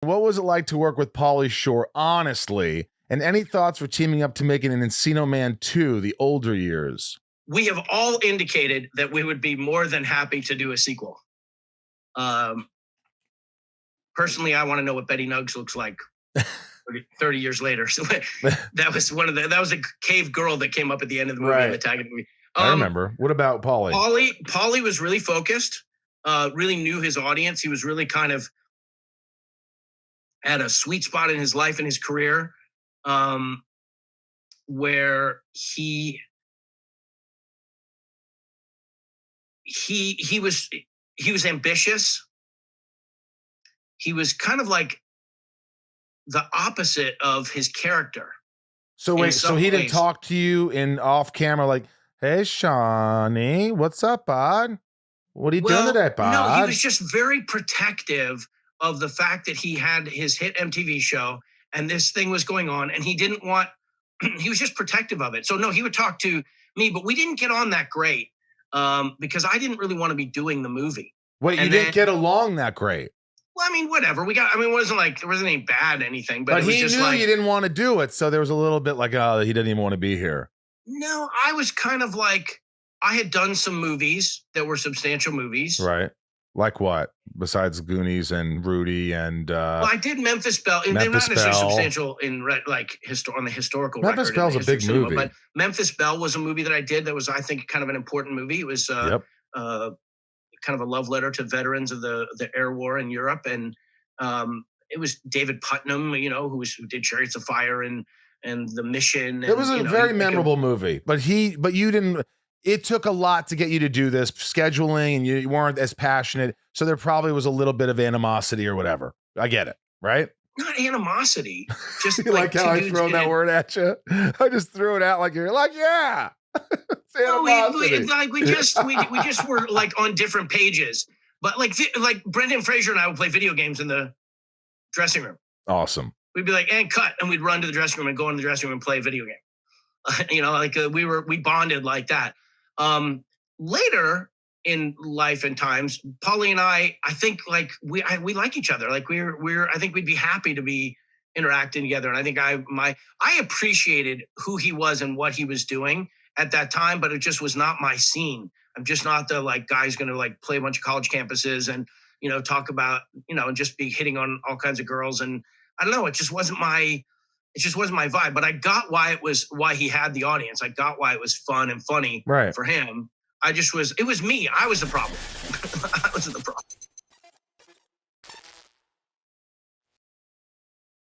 What was it like to work with Pauly Shore, honestly? And any thoughts for teaming up to making an Encino Man 2, the older years? We have all indicated that we would be more than happy to do a sequel. Personally, I want to know what Betty Nuggs looks like 30 years later. So that was a cave girl that came up at the end of the movie, Right. in the tag of the movie. I remember. What about Pauly? Pauly was really focused, really knew his audience. He was really kind of at a sweet spot in his life and his career, where he was ambitious. He was kind of like the opposite of his character. So wait, so he didn't talk to you in off camera like, "Hey, Shawnee, what's up, bud? What are you doing today, bud?" No, he was just very protective of the fact that he had his hit MTV show and this thing was going on, and he didn't want. He was just protective of it. So no, he would talk to me, but we didn't get on that great because I didn't really want to be doing the movie. Wait, you didn't get along that great? Well, I mean, whatever. It wasn't like there wasn't any bad anything, but it was he just knew like, you didn't want to do it, so there was a little bit like, oh, he didn't even want to be here. No, I was kind of like, I had done some movies that were substantial movies. Right. Like what? Besides Goonies and Rudy and well, I did Memphis Belle, and they're not necessarily substantial in on the historical record. Memphis Belle's a big movie, but Memphis Belle was a movie that I did that was, I think, kind of an important movie. It was kind of a love letter to veterans of the air war in Europe, and it was David Putnam, who did Chariots of Fire and The Mission. It was a very memorable movie, but you didn't. It took a lot to get you to do this scheduling, and you weren't as passionate. So there probably was a little bit of animosity or whatever. I get it, right? Not animosity. Just you like how I throw that word at you? I just threw it out like you're like, yeah. No, we just were like on different pages. But like Brendan Fraser and I would play video games in the dressing room. Awesome. We'd be like, and cut, and we'd run to the dressing room and go in the dressing room and play a video game. We bonded like that. Later in life and times, Pauly and I think like we like each other. Like I think we'd be happy to be interacting together. And I think I appreciated who he was and what he was doing at that time, but it just was not my scene. I'm just not the like guy who's going to like play a bunch of college campuses and, talk about, and just be hitting on all kinds of girls. And I don't know, it just wasn't my vibe, but I got why he had the audience. I got why it was fun and funny for him. It was me. I was the problem. I was the problem.